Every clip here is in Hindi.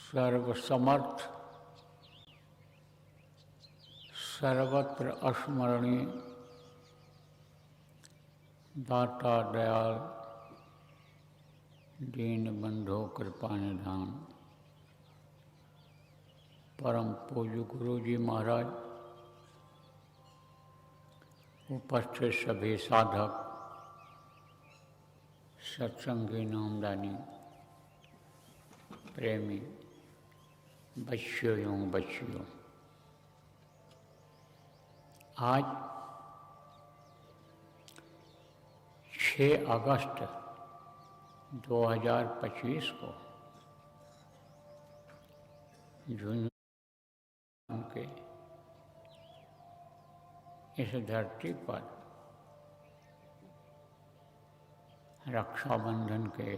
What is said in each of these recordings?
सर्वसमर्थ, सर्वत्र अस्मरणीय, दाता दयाल, दीनबंधो कृपा निधान, परम पूज्य गुरु जी महाराज, उपस्थित सभी साधक, सत्संगी, नामदानी, प्रेमी, बच्चियों बच्चियों, आज 6 अगस्त 2025 को झुंझुनू के इस धरती पर रक्षाबंधन के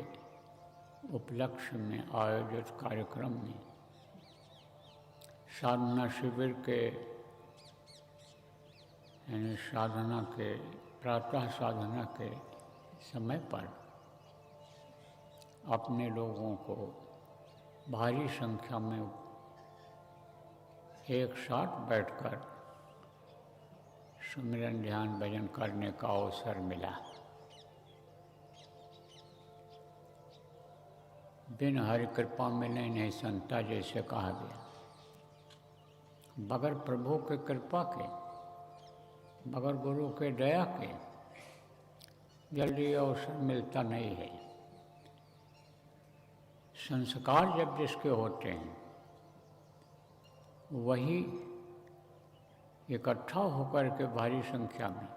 उपलक्ष्य में आयोजित कार्यक्रम में साधना शिविर के यानी साधना के प्रातः साधना के समय पर अपने लोगों को भारी संख्या में एक साथ बैठकर सुमिरन ध्यान भजन करने का अवसर मिला। बिन हरि कृपा मिले नहीं संता, जैसे कहा गया। बगैर प्रभु के कृपा के, बगैर गुरु के दया के जल्दी अवसर मिलता नहीं है। संस्कार जब जिसके होते हैं वही इकट्ठा होकर के भारी संख्या में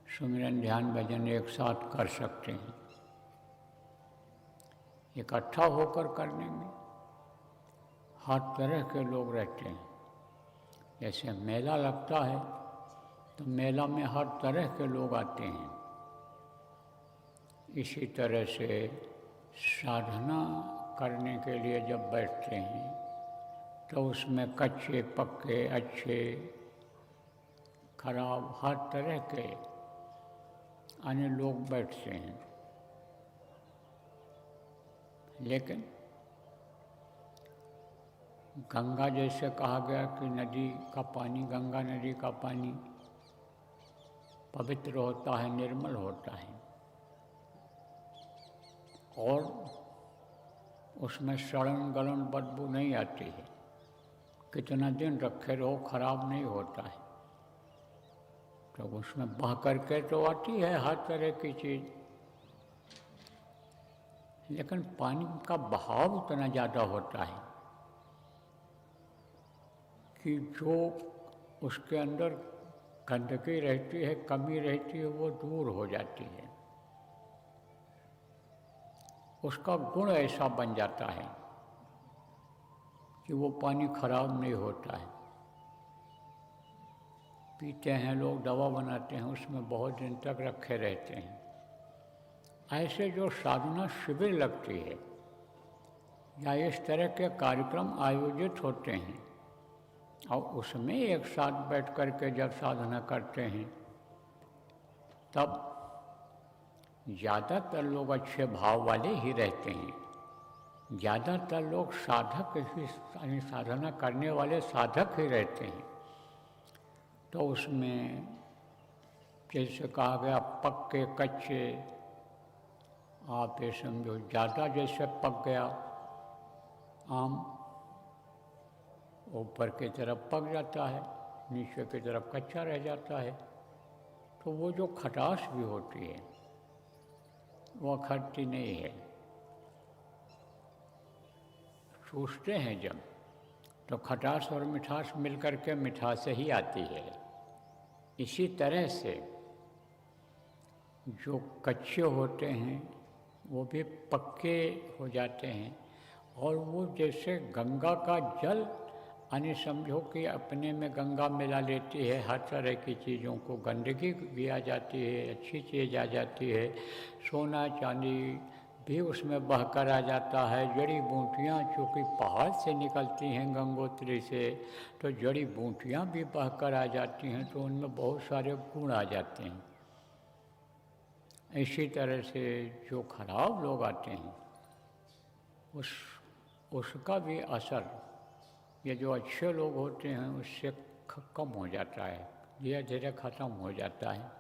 सुमिरन ध्यान भजन एक साथ कर सकते हैं। इकट्ठा होकर करने में हर तरह के लोग रहते हैं। जैसे मेला लगता है तो मेला में हर तरह के लोग आते हैं। इसी तरह से साधना करने के लिए जब बैठते हैं तो उसमें कच्चे पक्के, अच्छे खराब हर तरह के अन्य लोग बैठते हैं। लेकिन गंगा जैसे कहा गया कि नदी का पानी, गंगा नदी का पानी पवित्र होता है, निर्मल होता है और उसमें सड़न गलन बदबू नहीं आती है। कितना दिन रखे रहो खराब नहीं होता है। तो उसमें बह करके तो आती है हर तरह की चीज़, लेकिन पानी का बहाव उतना ज़्यादा होता है कि जो उसके अंदर गंदगी रहती है, कमी रहती है, वो दूर हो जाती है। उसका गुण ऐसा बन जाता है कि वो पानी खराब नहीं होता है। पीते हैं लोग, दवा बनाते हैं, उसमें बहुत दिन तक रखे रहते हैं। ऐसे जो साधना शिविर लगती है या इस तरह के कार्यक्रम आयोजित होते हैं और उसमें एक साथ बैठ कर के जब साधना करते हैं तब ज़्यादातर लोग अच्छे भाव वाले ही रहते हैं। ज़्यादातर लोग साधक ही, साधना करने वाले साधक ही रहते हैं। तो उसमें जैसे कहा गया पक्के कच्चे, आप ये समझो ज़्यादा जैसे पक गया आम, ऊपर की तरफ पक जाता है, नीचे की तरफ कच्चा रह जाता है, तो वो जो खटास भी होती है वो खटती नहीं है। चूसते हैं जब तो खटास और मिठास मिलकर के मिठास ही आती है। इसी तरह से जो कच्चे होते हैं वो भी पक्के हो जाते हैं और वो जैसे गंगा का जल, यानी समझो कि अपने में गंगा मिला लेती है हर तरह की चीज़ों को, गंदगी भी आ जाती है, अच्छी चीज़ आ जाती है, सोना चांदी भी उसमें बहकर आ जाता है। जड़ी बूटियाँ चूँकि पहाड़ से निकलती हैं गंगोत्री से, तो जड़ी बूटियाँ भी बहकर आ जाती हैं, तो उनमें बहुत सारे गुण आ जाते हैं। इसी तरह से जो खराब लोग आते हैं उस उसका भी असर ये जो अच्छे लोग होते हैं उससे कम हो जाता है, धीरे धीरे ख़त्म हो जाता है।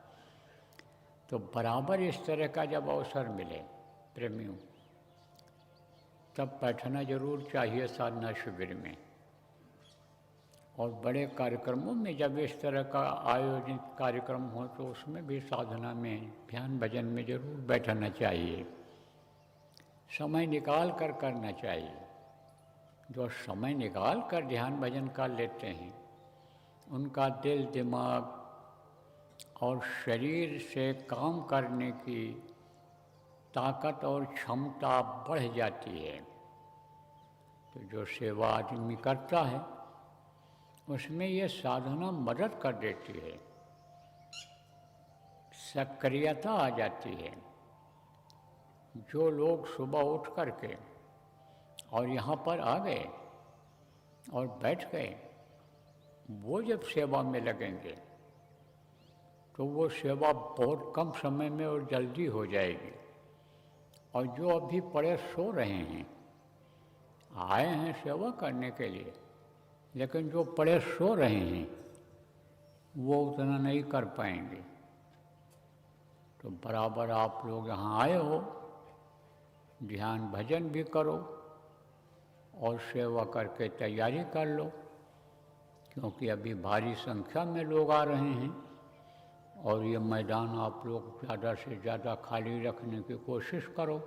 तो बराबर इस तरह का जब अवसर मिले प्रेमियों, तब बैठना जरूर चाहिए साधना शिविर में। और बड़े कार्यक्रमों में जब इस तरह का आयोजित कार्यक्रम हो तो उसमें भी साधना में, ध्यान भजन में जरूर बैठना चाहिए, समय निकाल कर करना चाहिए। जो समय निकाल कर ध्यान भजन कर लेते हैं उनका दिल, दिमाग और शरीर से काम करने की ताकत और क्षमता बढ़ जाती है। तो जो सेवा आदमी करता है उसमें ये साधना मदद कर देती है, सक्रियता आ जाती है। जो लोग सुबह उठ करके और यहाँ पर आ गए और बैठ गए, वो जब सेवा में लगेंगे तो वो सेवा बहुत कम समय में और जल्दी हो जाएगी। और जो अभी पड़े सो रहे हैं, आए हैं सेवा करने के लिए, लेकिन जो पड़े सो रहे हैं वो उतना नहीं कर पाएंगे। तो बराबर आप लोग यहाँ आए हो, ध्यान भजन भी करो और सेवा करके तैयारी कर लो, क्योंकि अभी भारी संख्या में लोग आ रहे हैं और ये मैदान आप लोग ज़्यादा से ज़्यादा खाली रखने की कोशिश करो।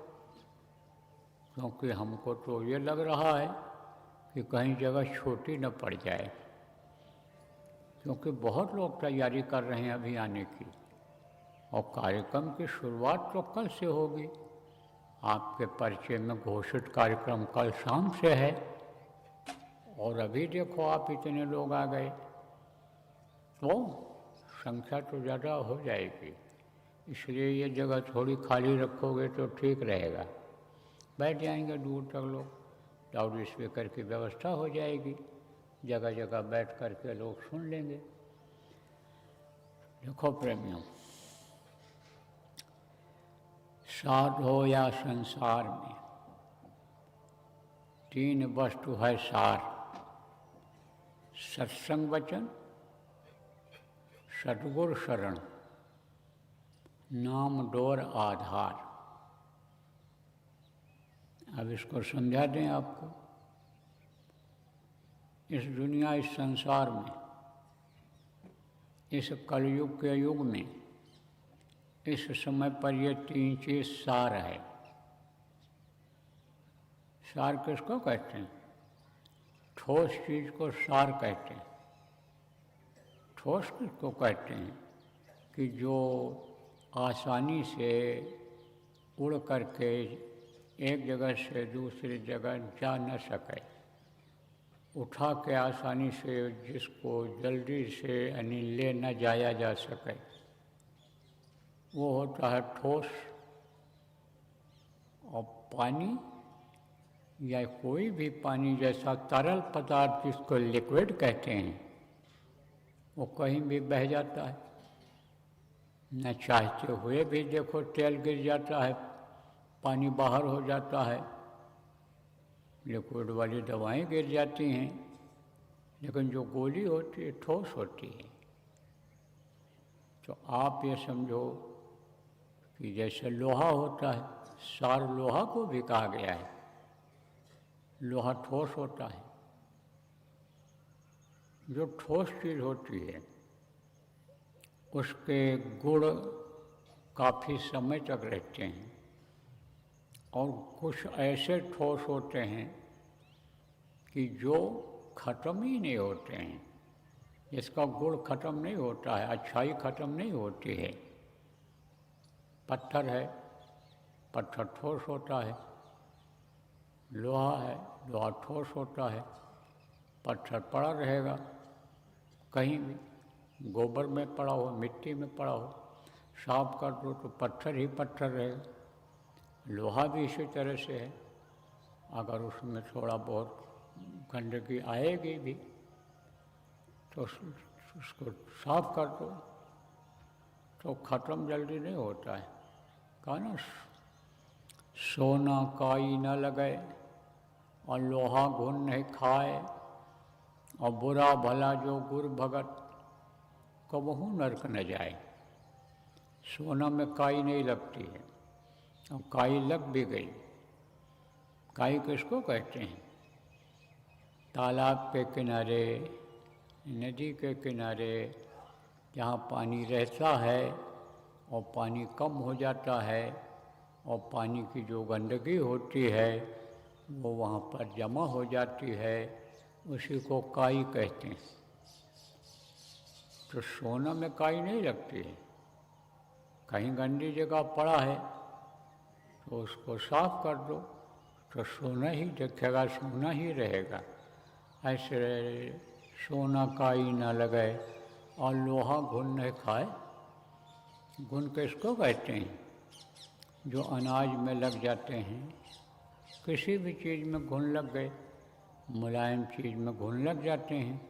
क्योंकि हमको तो ये लग रहा है कि कहीं जगह छोटी न पड़ जाए, क्योंकि बहुत लोग तैयारी कर रहे हैं अभी आने की। और कार्यक्रम की शुरुआत तो कल से होगी। आपके परिचय में घोषित कार्यक्रम कल शाम से है और अभी देखो आप इतने लोग आ गए, तो संख्या तो ज़्यादा हो जाएगी। इसलिए ये जगह थोड़ी खाली रखोगे तो ठीक रहेगा। बैठ जाएंगे दूर तक लोग, लाउड स्पीकर की व्यवस्था हो जाएगी, जगह जगह बैठ कर के लोग सुन लेंगे। देखो प्रेमियों, साध हो या संसार में तीन वस्तु है सार: सत्संग वचन, सद्गुरु शरण, नाम डोर आधार। अब इसको समझा दें आपको। इस दुनिया, इस संसार में, इस कलयुग के युग में, इस समय पर ये तीन चीज़ सार है। सार किसको कहते हैं? ठोस चीज़ को सार कहते हैं। ठोस किसको कहते हैं? कि जो आसानी से उड़ करके एक जगह से दूसरी जगह जा न सके, उठा के आसानी से जिसको जल्दी से यानी ले न जाया जा सके, वो होता है ठोस। और पानी या कोई भी पानी जैसा तरल पदार्थ जिसको लिक्विड कहते हैं, वो कहीं भी बह जाता है। न चाहते हुए भी देखो तेल गिर जाता है, पानी बाहर हो जाता है, लिक्विड वाली दवाएं गिर जाती हैं, लेकिन जो गोली होती है ठोस होती है। तो आप ये समझो कि जैसे लोहा होता है, सार लोहा को भी कहा गया है, लोहा ठोस होता है। जो ठोस चीज़ होती है उसके गुण काफ़ी समय तक रहते हैं, और कुछ ऐसे ठोस होते हैं कि जो ख़त्म ही नहीं होते हैं, जिसका गुण ख़त्म नहीं होता है, अच्छाई ख़त्म नहीं होती है। पत्थर है, पत्थर ठोस होता है। लोहा है, लोहा ठोस होता है। पत्थर पड़ा रहेगा कहीं भी, गोबर में पड़ा हो, मिट्टी में पड़ा हो, साफ कर दो तो पत्थर ही पत्थर रहेगा। लोहा भी इसी तरह से है, अगर उसमें थोड़ा बहुत गंदगी आएगी भी तो उसको साफ कर दो तो ख़त्म जल्दी नहीं होता है। कहा ना, सोना काई न लगे और लोहा घुन नहीं खाए, और बुरा भला जो गुरु भगत, कबहू नरक न जाए। सोना में काई नहीं लगती है, और काई लग भी गई। काई किसको कहते हैं? तालाब के किनारे, नदी के किनारे, जहाँ पानी रहता है और पानी कम हो जाता है, और पानी की जो गंदगी होती है वो वहाँ पर जमा हो जाती है, उसी को काई कहते हैं। तो सोना में काई नहीं लगती है। कहीं गंदी जगह पड़ा है तो उसको साफ कर दो, तो सोना ही दिखेगा, सोना ही रहेगा। ऐसे सोना काई न लगे और लोहा घुन नहीं खाए। घुन किसको कहते हैं? जो अनाज में लग जाते हैं, किसी भी चीज़ में घुन लग गए, मुलायम चीज़ में घुन लग जाते हैं,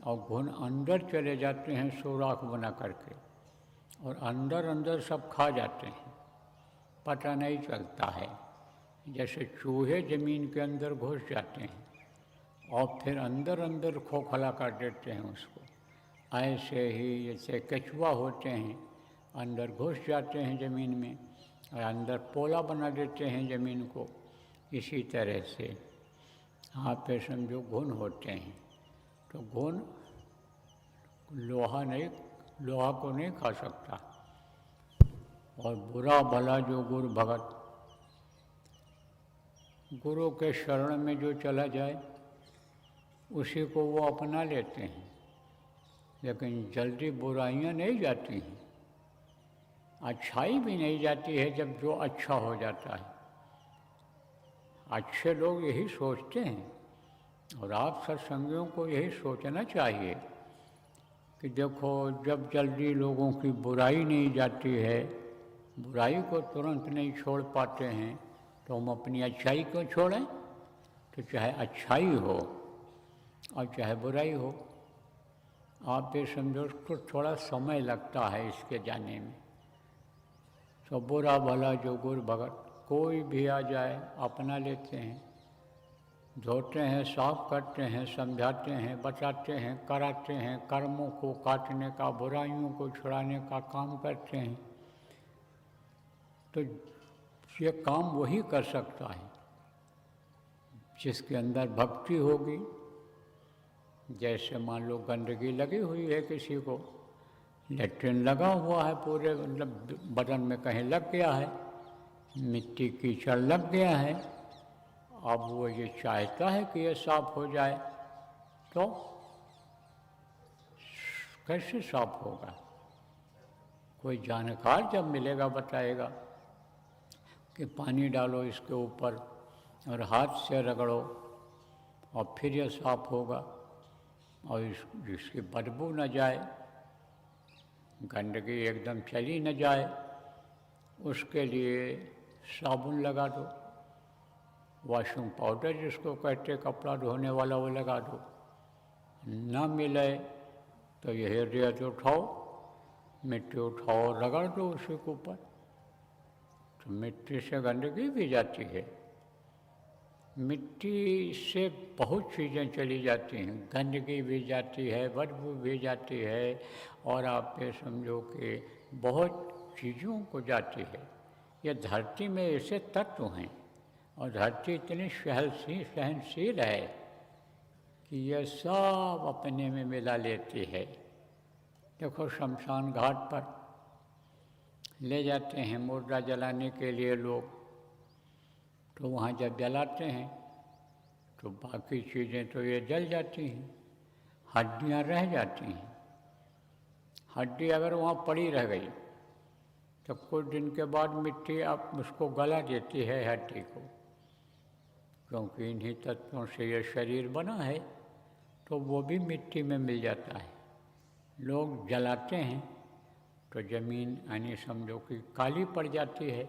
और घुन अंदर चले जाते हैं सुराख बना करके, और अंदर अंदर सब खा जाते हैं, पता नहीं चलता है। जैसे चूहे ज़मीन के अंदर घुस जाते हैं और फिर अंदर अंदर खोखला कर देते हैं उसको, ऐसे ही जैसे केचुआ होते हैं, अंदर घुस जाते हैं ज़मीन में और अंदर पोला बना देते हैं ज़मीन को। इसी तरह से आप पे समझो घुन होते हैं। तो घुन लोहा को नहीं खा सकता। और बुरा भला जो गुरु भगत, गुरु के शरण में जो चला जाए उसी को वो अपना लेते हैं। लेकिन जल्दी बुराइयां नहीं जाती हैं, अच्छाई भी नहीं जाती है जब जो अच्छा हो जाता है। अच्छे लोग यही सोचते हैं, और आप सत्संगियों को यही सोचना चाहिए कि देखो, जब जल्दी लोगों की बुराई नहीं जाती है, बुराई को तुरंत नहीं छोड़ पाते हैं, तो हम अपनी अच्छाई क्यों छोड़ें? तो चाहे अच्छाई हो और चाहे बुराई हो, आप ये समझो उसको थोड़ा समय लगता है इसके जाने में। तो बुरा भला जो गुरु भगत, कोई भी आ जाए अपना लेते हैं, धोते हैं, साफ करते हैं, समझाते हैं, बताते हैं, कराते हैं, कर्मों को काटने का, बुराइयों को छुड़ाने का काम करते हैं। तो ये काम वही कर सकता है जिसके अंदर भक्ति होगी। जैसे मान लो गंदगी लगी हुई है, किसी को लेट्रिन लगा हुआ है, पूरे मतलब बदन में कहीं लग गया है, मिट्टी कीचड़ लग गया है, अब वो ये चाहता है कि ये साफ हो जाए, तो कैसे साफ होगा? कोई जानकार जब मिलेगा बताएगा कि पानी डालो इसके ऊपर और हाथ से रगड़ो और फिर ये साफ होगा, और इसकी बदबू न जाए, गंदगी एकदम चली न जाए, उसके लिए साबुन लगा दो, वॉशिंग पाउडर जिसको कहते कपड़ा धोने वाला वो लगा दो। ना मिले तो यह रेत उठाओ, मिट्टी उठाओ, रगड़ दो उसी के ऊपर, तो मिट्टी से गंदगी भी जाती है। मिट्टी से बहुत चीज़ें चली जाती हैं, गंदगी भी जाती है, बदबू भी जाती है, और आप ये समझो कि बहुत चीज़ों को जाती है। ये धरती में ऐसे तत्व हैं, और धरती इतनी सहनशील है कि ये सब अपने में मिला लेती है। देखो, शमशान घाट पर ले जाते हैं मुर्दा जलाने के लिए लोग, तो वहाँ जब जलाते हैं तो बाकी चीज़ें तो ये जल जाती हैं, हड्डियाँ रह जाती हैं। हड्डी अगर वहाँ पड़ी रह गई तो कुछ दिन के बाद मिट्टी आप उसको गला देती है हड्डी को, क्योंकि इन्हीं तत्वों से ये शरीर बना है, तो वो भी मिट्टी में मिल जाता है। लोग जलाते हैं तो ज़मीन यानी समझो कि काली पड़ जाती है,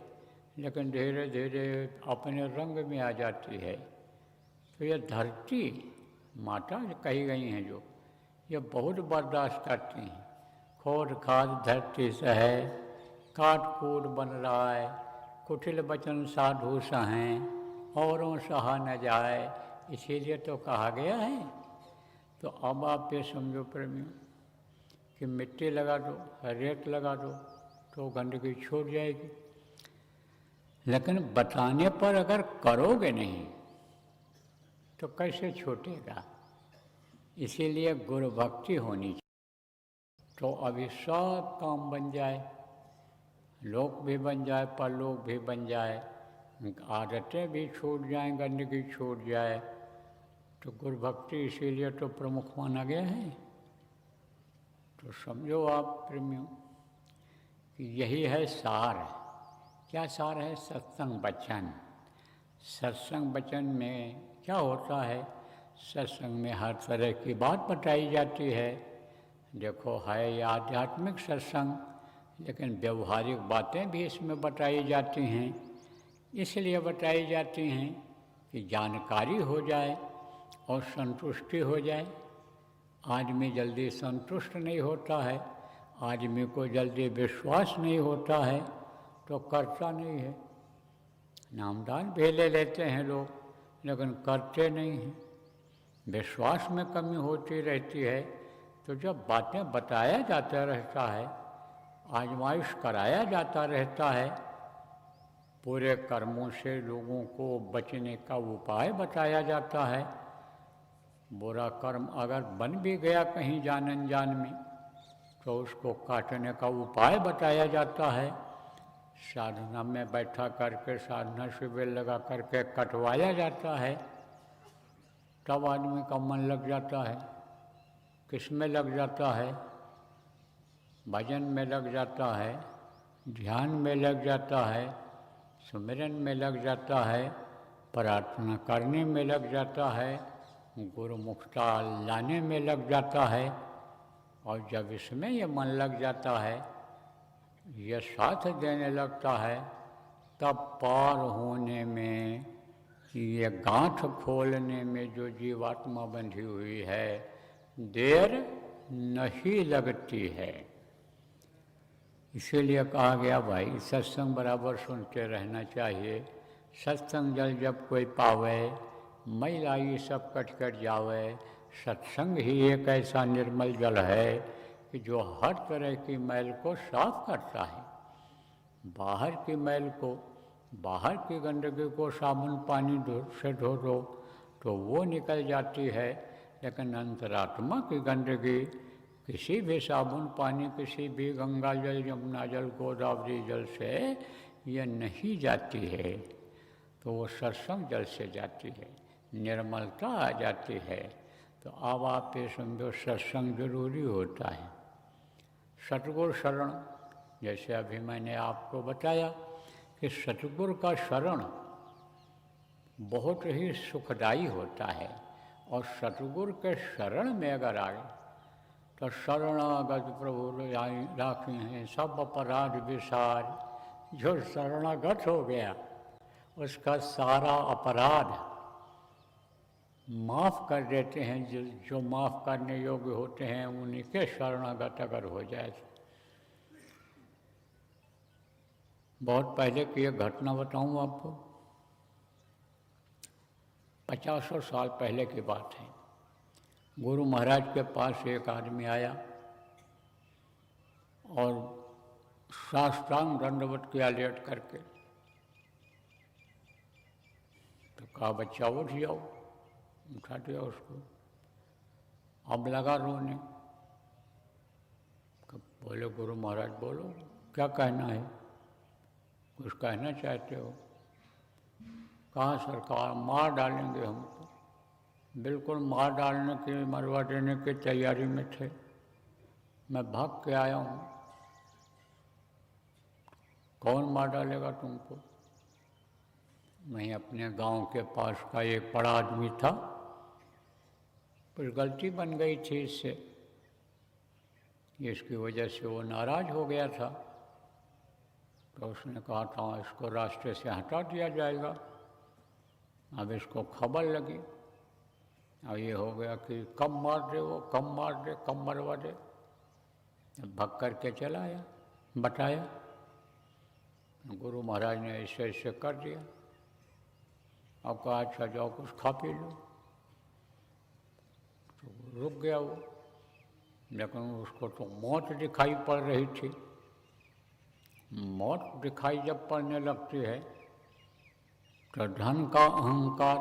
लेकिन धीरे धीरे अपने रंग में आ जाती है। तो ये धरती माता कही गई हैं जो, ये बहुत बर्दाश्त करती हैं। खोद खाद धरती सहे, काट कूट बन रहा है, कुटिल बचन साधु सहें, औरों सहा न जाए, इसीलिए तो कहा गया है। तो अब आप ये समझो प्रेमियों कि मिट्टी लगा दो, रेत लगा दो तो गंदगी छूट जाएगी, लेकिन बताने पर अगर करोगे नहीं तो कैसे छूटेगा। इसीलिए गुरु भक्ति होनी चाहिए, तो अभी सब काम बन जाए, लोक भी बन जाए, परलोक भी बन जाए, आदतें भी छूट जाएं, गंदगी छूट जाए। तो गुरु भक्ति इसीलिए तो प्रमुख माना गया है। तो समझो आप प्रेमियों कि यही है सार। क्या सार है? सत्संग वचन। सत्संग वचन में क्या होता है? सत्संग में हर तरह की बात बताई जाती है। देखो, है ये आध्यात्मिक सत्संग, लेकिन व्यवहारिक बातें भी इसमें बताई जाती हैं। इसलिए बताई जाती हैं कि जानकारी हो जाए और संतुष्टि हो जाए। आदमी जल्दी संतुष्ट नहीं होता है, आदमी को जल्दी विश्वास नहीं होता है, तो करता नहीं है। नामदान भी ले लेते हैं लोग, लेकिन करते नहीं हैं। विश्वास में कमी होती रहती है। तो जब बातें बताया जाता रहता है, आजमाइश कराया जाता रहता है, पूरे कर्मों से लोगों को बचने का उपाय बताया जाता है। बुरा कर्म अगर बन भी गया कहीं जान अनजान में, तो उसको काटने का उपाय बताया जाता है। साधना में बैठा करके, साधना शिविर लगा करके कटवाया जाता है, तब आदमी का मन लग जाता है। किस में लग जाता है? भजन में लग जाता है, ध्यान में लग जाता है, सुमिरन में लग जाता है, प्रार्थना करने में लग जाता है, गुरुमुखता लाने में लग जाता है। और जब इसमें ये मन लग जाता है, ये साथ देने लगता है, तब पार होने में, ये गांठ खोलने में जो जीवात्मा बंधी हुई है, देर नहीं लगती है। इसीलिए कहा गया भाई सत्संग बराबर सुनते रहना चाहिए। सत्संग जल जब कोई पावे, मैला ये सब कट कट जावे। सत्संग ही एक ऐसा निर्मल जल है कि जो हर तरह की मैल को साफ करता है। बाहर की मैल को, बाहर की गंदगी को साबुन पानी से धो दो तो वो निकल जाती है, लेकिन अंतरात्मा की गंदगी किसी भी साबुन पानी, किसी भी गंगा जल, यमुना जल, गोदावरी जल से ये नहीं जाती है। तो वो सत्संग जल से जाती है, निर्मलता आ जाती है। तो अब आप ये समझो सत्संग जरूरी होता है। सतगुरु शरण, जैसे अभी मैंने आपको बताया कि सतगुरु का शरण बहुत ही सुखदायी होता है। और सतगुरु के शरण में अगर आए तो शरणागत प्रभु राखी हैं सब अपराध विसार। जो शरणागत हो गया उसका सारा अपराध माफ़ कर देते हैं। जो माफ़ करने योग्य होते हैं उन्हीं के शरणागत अगर हो जाए। बहुत पहले की एक घटना बताऊं आपको। 50 साल पहले की बात है। गुरु महाराज के पास एक आदमी आया और साष्टांग दंडवत किया लेट करके। तो कहा बच्चा उठ जाओ, उठा दिया उसको। अब लगा रोने। बोले गुरु महाराज बोलो, क्या कहना है, कुछ कहना चाहते हो? कहा सरकार मार डालेंगे हमको। बिल्कुल मार डालने की, मरवा देने की तैयारी में थे। मैं भाग के आया हूँ। कौन मार डालेगा तुमको? मैं अपने गांव के पास का एक बड़ा आदमी था, कुछ गलती बन गई थी इससे, जिसकी वजह से वो नाराज़ हो गया था। तो उसने कहा था इसको रास्ते से हटा दिया जाएगा। अब इसको खबर लगी और ये हो गया कि कब मार दे वो, कब मार दे, कब मरवा दे। भग करके चला आया, बताया गुरु महाराज ने ऐसे ऐसे कर दिया। अब कहा अच्छा जाओ कुछ खा पी लो, तो रुक गया वो। लेकिन उसको तो मौत दिखाई पड़ रही थी। मौत दिखाई जब पड़ने लगती है तो धन का अहंकार,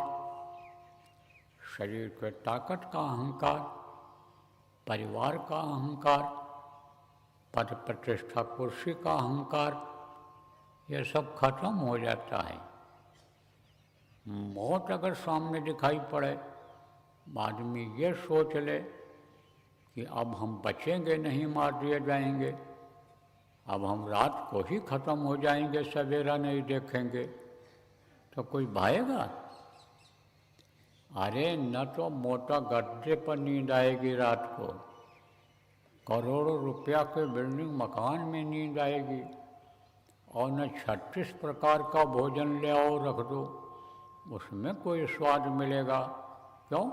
शरीर के ताकत का अहंकार, परिवार का अहंकार, पद प्रतिष्ठा कुर्सी का अहंकार, ये सब खत्म हो जाता है। मौत अगर सामने दिखाई पड़े, आदमी ये सोच ले कि अब हम बचेंगे नहीं, मार दिए जाएंगे, अब हम रात को ही खत्म हो जाएंगे, सवेरा नहीं देखेंगे, तो कोई भाएगा? अरे न तो मोटा गड्ढे पर नींद आएगी रात को, करोड़ों रुपया के बिल्डिंग मकान में नींद आएगी, और न 36 प्रकार का भोजन ले आओ रख दो, उसमें कोई स्वाद मिलेगा? क्यों?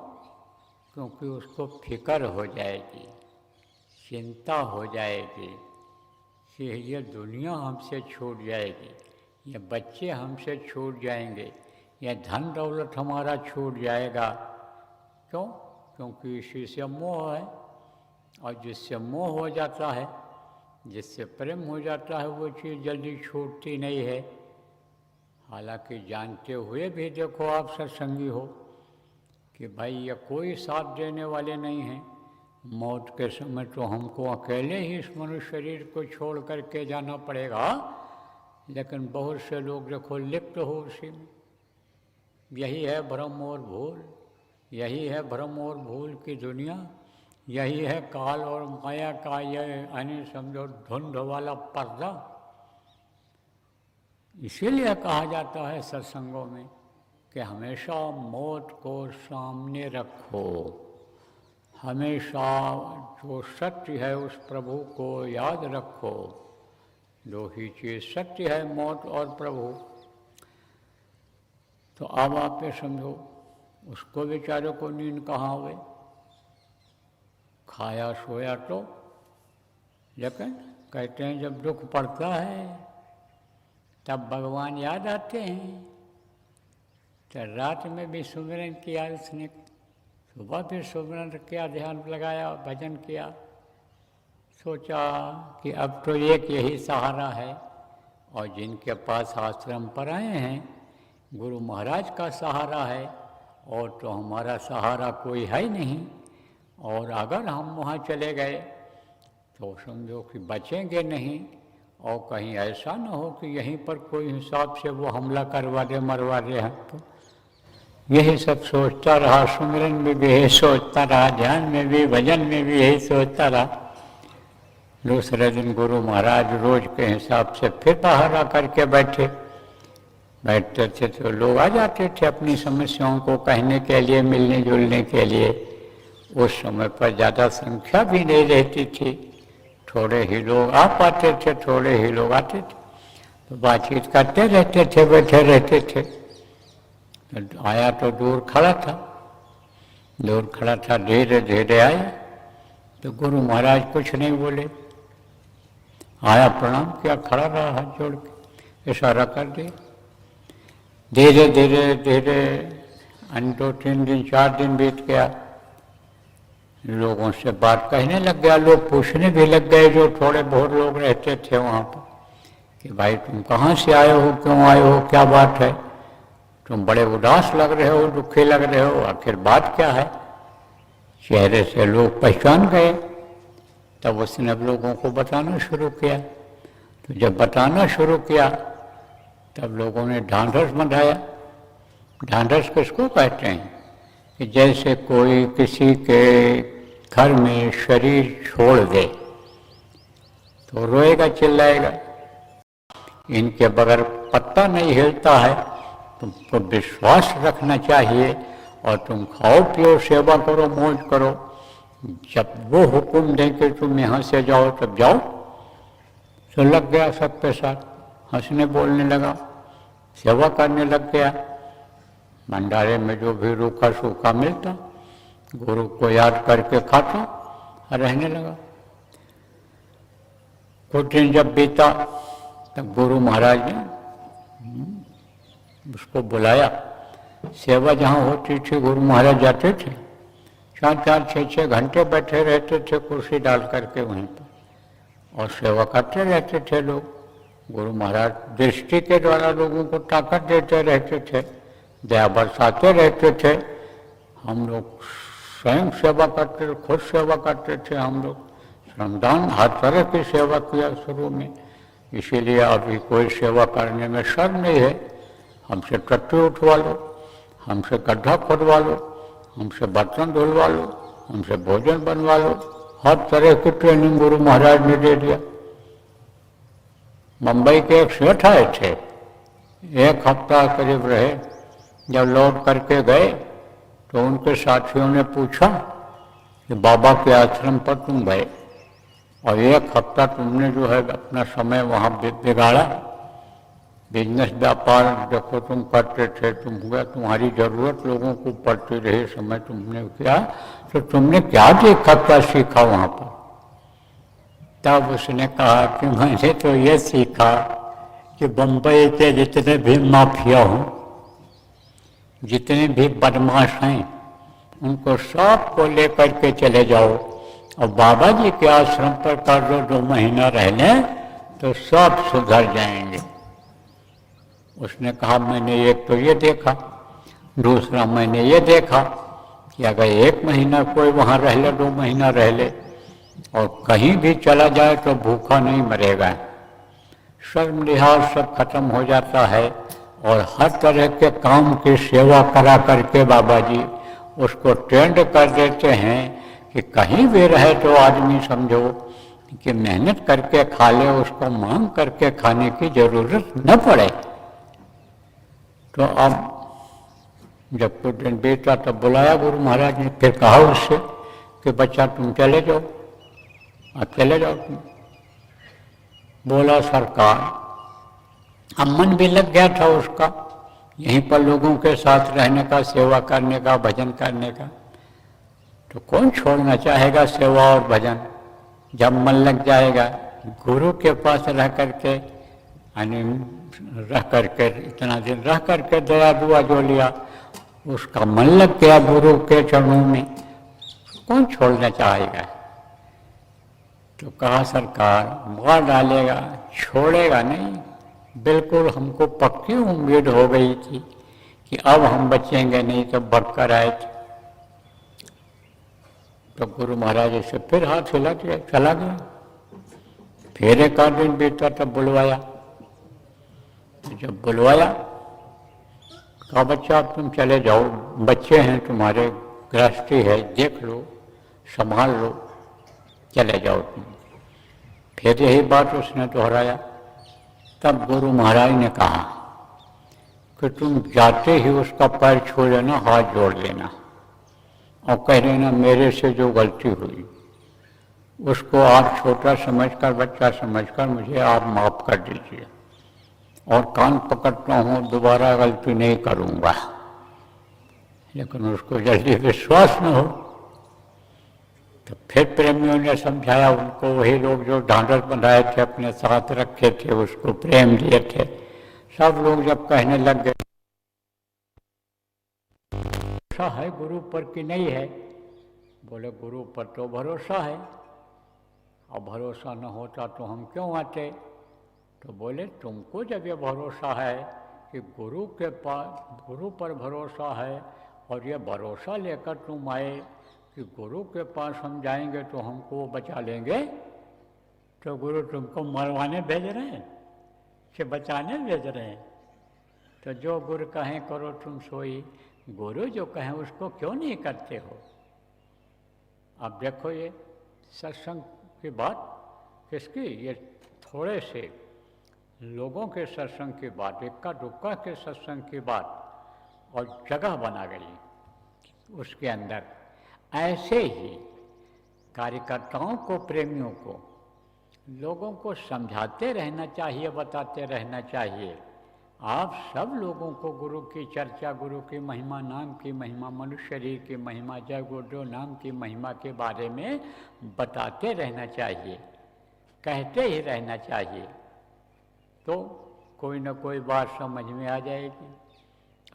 क्योंकि उसको फिक्र हो जाएगी, चिंता हो जाएगी कि ये दुनिया हमसे छूट जाएगी, ये बच्चे हमसे छूट जाएंगे, ये धन दौलत हमारा छूट जाएगा। क्यों? क्योंकि इसी से मोह है, और जिससे मोह हो जाता है, जिससे प्रेम हो जाता है, वो चीज़ जल्दी छूटती नहीं है। हालांकि जानते हुए भी देखो आप सत्संगी हो कि भाई ये कोई साथ देने वाले नहीं हैं, मौत के समय तो हमको अकेले ही इस मनुष्य शरीर को छोड़ करके जाना पड़ेगा। लेकिन बहुत से लोग देखो लिप्त हो उसी में। यही है भ्रम और भूल, यही है भ्रम और भूल की दुनिया, यही है काल और माया का ये समझो धुंध वाला पर्दा। इसीलिए कहा जाता है सत्संगों में कि हमेशा मौत को सामने रखो, हमेशा जो सत्य है उस प्रभु को याद रखो। दो ही चीज़ सत्य है, मौत और प्रभु। तो अब आप ये समझो, उसको बेचारे को नींद कहाँ हुए, खाया सोया तो, लेकिन कहते हैं जब दुख पड़ता है तब भगवान याद आते हैं। तो रात में भी सुमिरन किया उसने, सुबह भी सुमिरन किया, ध्यान लगाया, भजन किया, सोचा कि अब तो एक यही सहारा है। और जिनके पास आश्रम पर आए हैं, गुरु महाराज का सहारा है, और तो हमारा सहारा कोई है ही नहीं। और अगर हम वहाँ चले गए तो समझो कि बचेंगे नहीं, और कहीं ऐसा न हो कि यहीं पर कोई हिसाब से वो हमला करवा दे, मरवा दे हम तो। यही सब सोचता रहा, सुमिरन में भी यही सोचता रहा, ध्यान में भी, भजन में भी यही सोचता रहा। दूसरे दिन गुरु महाराज रोज के हिसाब से फिर बाहर आकर के बैठते थे, तो लोग आ जाते थे अपनी समस्याओं को कहने के लिए, मिलने जुलने के लिए। उस समय पर ज़्यादा संख्या भी नहीं रहती थी, थोड़े ही लोग आ पाते थे, थोड़े ही लोग आते थे, तो बातचीत करते रहते थे, बैठे रहते थे। तो आया तो दूर खड़ा था, दूर खड़ा था, धीरे धीरे आया, तो गुरु महाराज कुछ नहीं बोले, आया, प्रणाम किया, खड़ा रहा, हाथ जोड़ के इशारा कर दिया। धीरे धीरे धीरे 2-3 दिन 4 दिन बीत गया, लोगों से बात कहने लग गया, लोग पूछने भी लग गए, जो थोड़े बहुत लोग रहते थे वहाँ पर, कि भाई तुम कहाँ से आए हो, क्यों आए हो, क्या बात है, तुम बड़े उदास लग रहे हो, दुखी लग रहे हो, आखिर बात क्या है। चेहरे से लोग पहचान गए। तब उसने अब लोगों को बताना शुरू किया। तो जब बताना शुरू किया तब लोगों ने ढांढस बंधाया। ढांढस किसको कहते हैं? कि जैसे कोई किसी के घर में शरीर छोड़ दे तो रोएगा, चिल्लाएगा। इनके बगैर पत्ता नहीं हिलता है। तुमको विश्वास रखना चाहिए और तुम खाओ पियो, सेवा करो, मौज करो। जब वो हुक्म दें कि तुम यहाँ से जाओ तब जाओ। तो लग गया सबके साथ, हंसने बोलने लगा, सेवा करने लग गया। भंडारे में जो भी रूखा सूखा मिलता गुरु को याद करके खाता और रहने लगा। कुछ दिन जब बीता तब गुरु महाराज ने उसको बुलाया सेवा जहाँ होती थी गुरु महाराज जाते थे, 4-4, 6-6 घंटे बैठे रहते थे कुर्सी डाल करके वहीं पर और सेवा करते रहते थे लोग। गुरु महाराज दृष्टि के द्वारा लोगों को ताकत देते रहते थे, दया बरसाते रहते थे। हम लोग स्वयं सेवा करते, खुद सेवा करते थे। हम लोग श्रमदान हर तरह की सेवा किया शुरू में, इसीलिए अभी कोई सेवा करने में शर्म नहीं है। हमसे टट्टी उठवा लो, हमसे गड्ढा खोदवा लो, हमसे बर्तन धुलवा लो, हमसे भोजन बनवा लो, हर तरह की ट्रेनिंग गुरु महाराज ने दे दिया। मुंबई के एक सेठ आए थे, 1 हफ्ता करीब रहे। जब लौट करके गए तो उनके साथियों ने पूछा कि बाबा के आश्रम पर तुम गए और 1 हफ्ता तुमने जो है अपना समय वहाँ बिगाड़ा, बिजनेस व्यापार देखो तुम करते थे, तुम्हारी जरूरत लोगों को पड़ती रही, समय तुमने किया, तो तुमने क्या देखा, क्या सीखा वहाँ पर? तब उसने कहा कि मैंने तो ये सीखा कि बम्बई के जितने भी माफिया हों, जितने भी बदमाश हैं, उनको सबको लेकर के चले जाओ और बाबा जी के आश्रम पर कर दो, 2 महीना रह लें तो सब सुधर जाएंगे। उसने कहा मैंने एक तो ये देखा, दूसरा मैंने ये देखा कि अगर 1 महीना कोई वहाँ रह ले, 2 महीना रह ले और कहीं भी चला जाए तो भूखा नहीं मरेगा। शर्म लिहाज सब खत्म हो जाता है और हर तरह के काम की सेवा करा करके बाबा जी उसको ट्रेंड कर देते हैं कि कहीं भी रहे तो आदमी समझो कि मेहनत करके खा ले, उसको मांग करके खाने की जरूरत न पड़े। तो अब जब कुछ दिन बीता तब बुलाया गुरु महाराज ने, फिर कहा उससे कि बच्चा तुम चले जाओ, अब चले जाओ तुम। बोला सरकार, अब मन भी लग गया था उसका, यहीं पर लोगों के साथ रहने का, सेवा करने का, भजन करने का। तो कौन छोड़ना चाहेगा सेवा और भजन? जब मन लग जाएगा, गुरु के पास रह करके, यानी रह करके इतना दिन रह करके दया दुआ जो लिया, उसका मन लग गया गुरु के चरणों में, कौन छोड़ना चाहेगा? तो कहा सरकार मार डालेगा, छोड़ेगा नहीं। बिल्कुल हमको पक्की उम्मीद हो गई थी कि अब हम बचेंगे नहीं, तो बढ़कर आए थे। तो गुरु महाराज से फिर हाथ हिला दिया, चला गया। फिर 1 आध दिन बीता तब बुलवाया। तो जब बुलवाया कहा बच्चा अब तुम चले जाओ, बच्चे हैं तुम्हारे, गृहस्थी है, देख लो, संभाल लो, चले जाओ तुम। फिर यही बात उसने दोहराया। तब गुरु महाराज ने कहा कि तुम जाते ही उसका पैर छू लेना, हाथ जोड़ लेना और कह देना मेरे से जो गलती हुई उसको आप छोटा समझकर, बच्चा समझकर मुझे आप माफ़ कर दीजिए और कान पकड़ता हूँ, दोबारा गलती नहीं करूँगा। लेकिन उसको जल्दी विश्वास न हो। तो फिर प्रेमियों ने समझाया उनको, वही लोग जो ढांढस बनाए थे, अपने साथ रखे थे, उसको प्रेम दिए थे, सब लोग जब कहने लग गए भरोसा है गुरु पर कि नहीं है? बोले गुरु पर तो भरोसा है, और भरोसा न होता तो हम क्यों आते? तो बोले तुमको जब ये भरोसा है कि गुरु पर भरोसा है और ये भरोसा लेकर तुम आए कि गुरु के पास हम जाएंगे तो हमको वो बचा लेंगे, तो गुरु तुमको मरवाने भेज रहे हैं कि बचाने भेज रहे हैं? तो जो गुरु कहें करो तुम सोई, गुरु जो कहें उसको क्यों नहीं करते हो? अब देखो ये सत्संग की बात किसकी, ये थोड़े से लोगों के सत्संग की बात, इक्का दुक्का के सत्संग की बात, और जगह बना गई उसके अंदर। ऐसे ही कार्यकर्ताओं को, प्रेमियों को, लोगों को समझाते रहना चाहिए, बताते रहना चाहिए। आप सब लोगों को गुरु की चर्चा, गुरु की महिमा, नाम की महिमा, मनुष्य शरीर की महिमा, जय गुरुदेव नाम की महिमा के बारे में बताते रहना चाहिए, कहते ही रहना चाहिए, तो कोई न कोई बात समझ में आ जाएगी।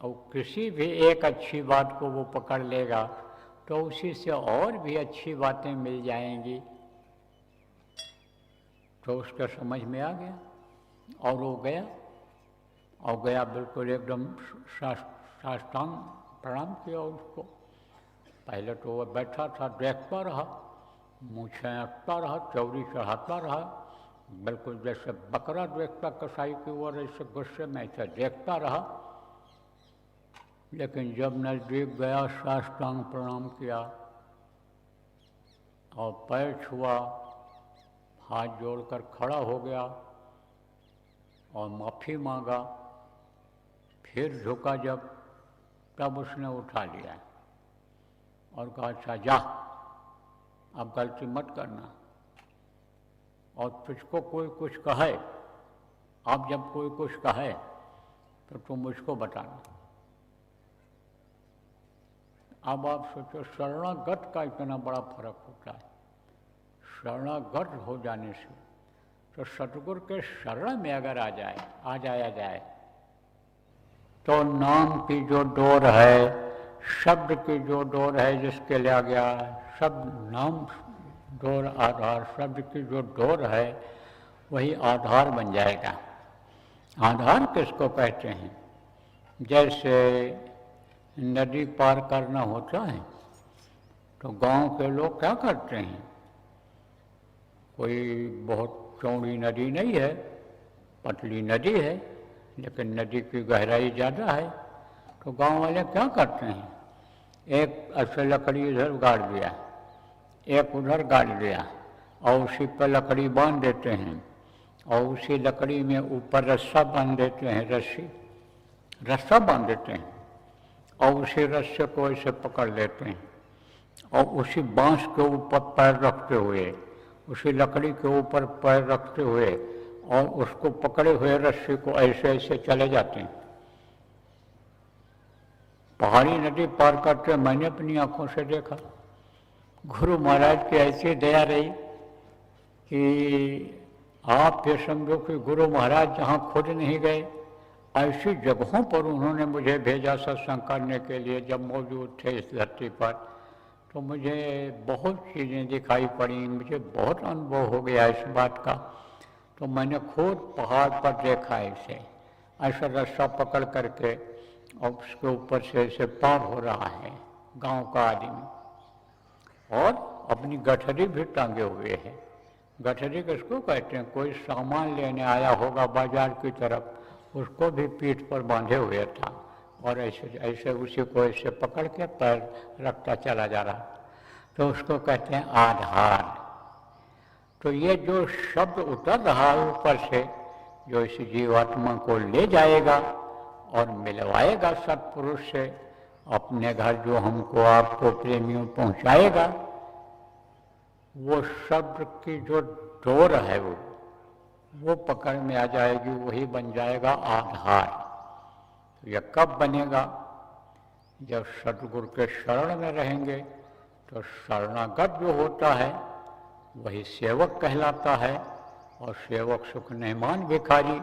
और किसी भी एक अच्छी बात को वो पकड़ लेगा तो उसी से और भी अच्छी बातें मिल जाएंगी। तो उसका समझ में आ गया और वो गया बिल्कुल एकदम साष्टांग प्रणाम किया उसको। पहले तो वह बैठा था, देखता रहा, मूछें अटता रहा, चौड़ी चढ़ाता रहा, बिल्कुल जैसे बकरा देखता कसाई की ओर, ऐसे गुस्से में ऐसे देखता रहा। लेकिन जब नज़दीक गया, साष्टांग प्रणाम किया और पैर छुआ, हाथ जोड़कर खड़ा हो गया और माफ़ी मांगा। फिर झुका जब, तब उसने उठा लिया और कहा, अच्छा जा, अब गलती मत करना, और तुझको कोई कुछ कहे, अब जब कोई कुछ कहे तो तुम मुझको बताना। अब आप सोचो, शरणागत का इतना बड़ा फर्क होता है। शरणागत हो जाने से तो सतगुरु के शरण में अगर आ जाया जाए तो नाम की जो डोर है, शब्द की जो डोर है जिसके लिया गया, शब्द नाम डोर आधार, शब्द की जो डोर है वही आधार बन जाएगा। आधार किसको कहते हैं? जैसे नदी पार करना होता है तो गांव के लोग क्या करते हैं, कोई बहुत चौड़ी नदी नहीं है, पतली नदी है, लेकिन नदी की गहराई ज़्यादा है, तो गांव वाले क्या करते हैं, एक ऐसे लकड़ी इधर गाड़ दिया, एक उधर गाड़ दिया और उसी पर लकड़ी बांध देते हैं और उसी लकड़ी में ऊपर रस्सा बांध देते हैं, रस्सा बांध देते हैं और उसी रस्से को ऐसे पकड़ लेते हैं और उसी बांस के ऊपर पैर रखते हुए, उसी लकड़ी के ऊपर पैर रखते हुए और उसको पकड़े हुए रस्सी को ऐसे ऐसे चले जाते हैं। पहाड़ी नदी पार करते मैंने अपनी आंखों से देखा। गुरु महाराज की ऐसी दया रही कि आप ये समझो कि गुरु महाराज जहाँ खुद नहीं गए, ऐसी जगहों पर उन्होंने मुझे भेजा सत्संग करने के लिए। जब मौजूद थे इस धरती पर तो मुझे बहुत चीज़ें दिखाई पड़ी, मुझे बहुत अनुभव हो गया इस बात का। तो मैंने खुद पहाड़ पर देखा इसे, ऐसा रस्सा पकड़ करके और उसके ऊपर से ऐसे पार हो रहा है गांव का आदमी, और अपनी गठरी भी टांगे हुए है। गठरी किसको कहते हैं? कोई सामान लेने आया होगा बाजार की तरफ, उसको भी पीठ पर बांधे हुए था और ऐसे ऐसे उसी को ऐसे पकड़ के पैर रखता चला जा रहा, तो उसको कहते हैं आधार। तो ये जो शब्द उतर रहा है ऊपर से, जो इस जीवात्मा को ले जाएगा और मिलवाएगा सत्पुरुष से, अपने घर जो हमको आपको प्रेमियों पहुंचाएगा, वो शब्द की जो डोर है वो पकड़ में आ जाएगी, वही बन जाएगा आधार। तो यह कब बनेगा? जब सतगुरु के शरण में रहेंगे। तो शरणागत जो होता है वही सेवक कहलाता है, और सेवक सुख नहमान भिखारी,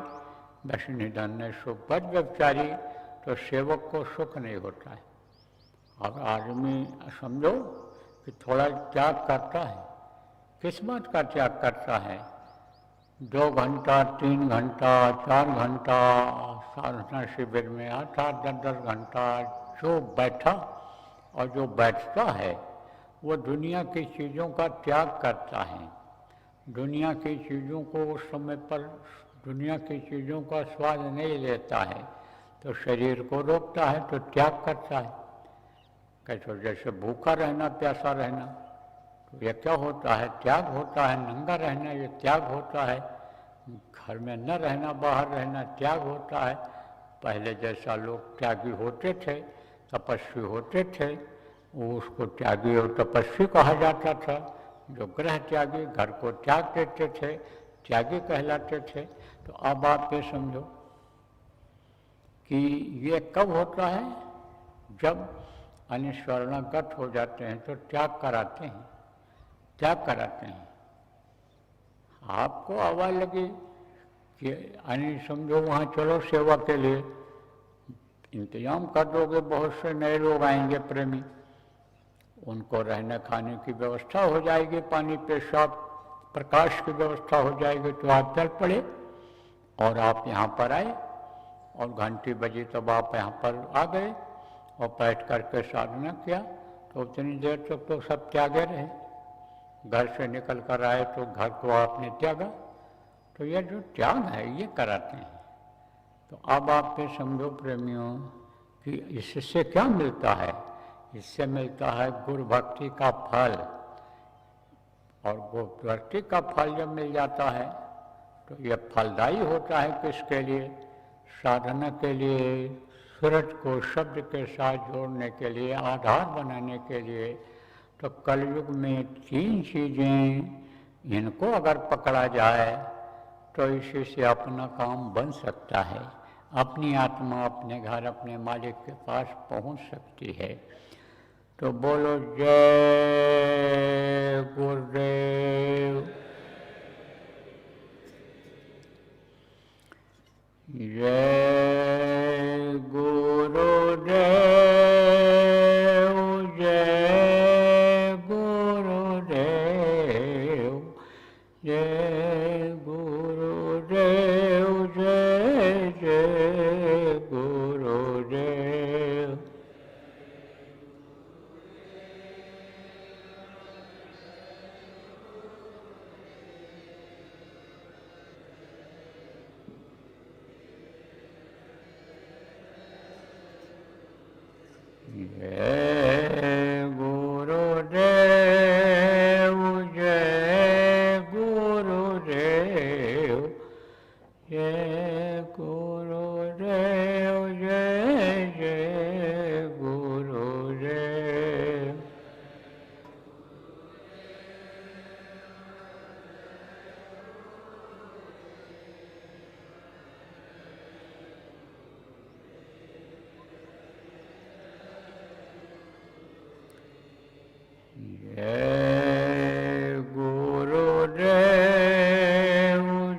बस निधन सुख बद व्यभिचारी। तो सेवक को सुख नहीं होता है। अब आदमी समझो कि थोड़ा त्याग करता है, किस बात का त्याग करता है? 2 घंटा, 3 घंटा, 4 घंटा साधना शिविर में 8-8, 10-10 घंटा जो बैठा और जो बैठता है वो दुनिया की चीज़ों का त्याग करता है। दुनिया की चीज़ों को उस समय पर दुनिया की चीज़ों का स्वाद नहीं लेता है, तो शरीर को रोकता है, तो त्याग करता है। कैसे? जैसे भूखा रहना, प्यासा रहना, तो यह क्या होता है? त्याग होता है। नंगा रहना ये त्याग होता है। घर में न रहना, बाहर रहना त्याग होता है। पहले जैसा लोग त्यागी होते थे, तपस्वी होते थे, वो उसको त्यागी और तपस्वी कहा जाता था। जो गृह त्यागी, घर को त्याग देते थे, त्यागी कहलाते थे। तो अब आप ये समझो कि ये कब होता है? जब शरणागत हो जाते हैं तो त्याग कराते हैं, त्याग कराते हैं। आपको आवाज़ लगी कि समझो वहाँ चलो सेवा के लिए, इंतजाम कर दोगे, बहुत से नए लोग आएंगे प्रेमी, उनको रहने खाने की व्यवस्था हो जाएगी, पानी पेशाब प्रकाश की व्यवस्था हो जाएगी, तो आप चल पड़े और आप यहाँ पर आए और घंटी बजी तब आप यहाँ पर आ गए और बैठ करके साधना किया। तो उतनी देर तक तो सब त्यागे रहे, घर से निकल कर आए तो घर को आपने त्यागा। तो यह जो त्याग है ये कराते हैं। तो अब आप पे समझो प्रेमियों कि इससे क्या मिलता है? इससे मिलता है गुरु भक्ति का फल। और गुरु भक्ति का फल जब मिल जाता है तो यह फलदायी होता है किसके लिए? साधना के लिए, सूरज को शब्द के साथ जोड़ने के लिए, आधार बनाने के लिए। तो कलयुग में तीन चीज़ें, इनको अगर पकड़ा जाए तो इसी से अपना काम बन सकता है, अपनी आत्मा अपने घर अपने मालिक के पास पहुंच सकती है। तो बोलो जय गुरुदेव, जय गुरुदेव, जय गुरुदेव, जय गुरुदेव, जय जय गुरुदेव। जय गुरुदेव, जय गुरुदेव, जय गुरुदेव, जय जय गुरुदेव। जय गुरुदेव,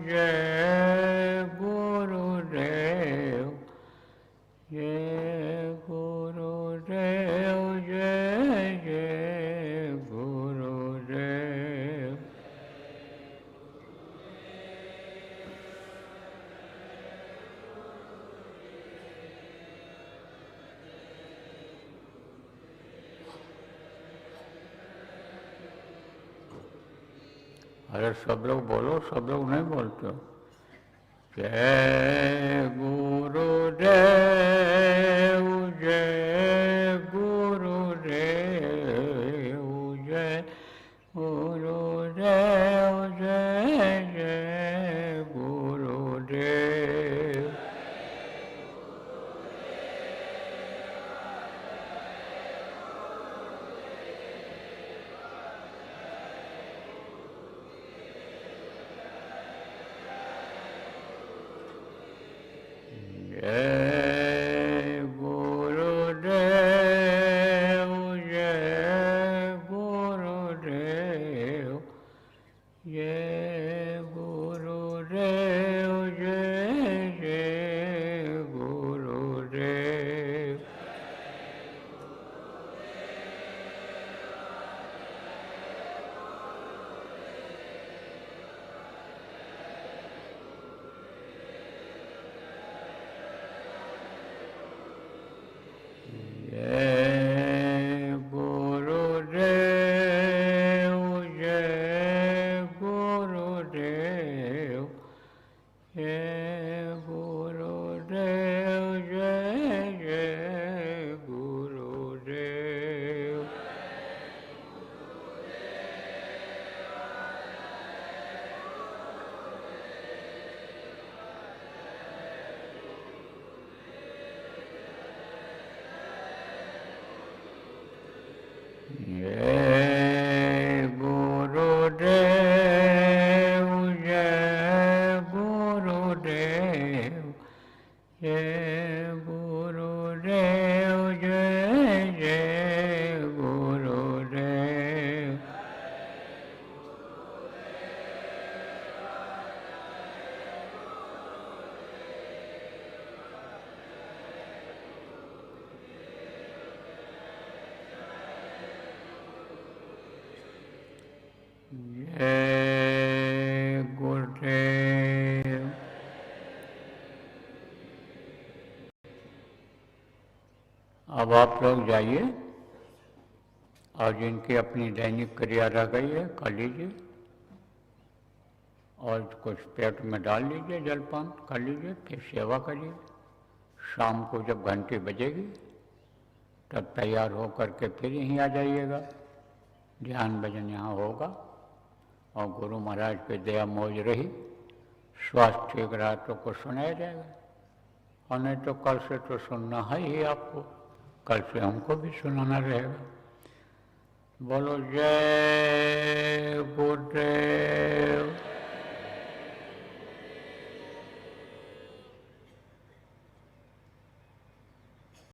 जय गुरुदेव, जय गुरुदेव, जय जय गुरुदेव। अरे सब लोग बोलो, सब लोग नहीं बोलते हो। जय गुरुदेव, जय गुरुदेव, जय गुरुदेव, जय जय गुरुदेव। जय जय गुरुदेव। अब आप लोग जाइए और जिनकी अपनी दैनिक क्रिया रह गई है कर लीजिए, और कुछ पेट में डाल लीजिए, जलपान कर लीजिए, फिर सेवा करिए। शाम को जब घंटी बजेगी तब तैयार हो करके फिर यहीं आ जाइएगा। ध्यान भजन यहाँ होगा और गुरु महाराज पे दया मौज रही, स्वास्थ्य ठीक रहा तो कुछ सुनाया जाएगा, और नहीं तो कल से तो सुनना है ही आपको, कल से हमको भी सुनाना रहेगा। बोलो जय गुरुदेव।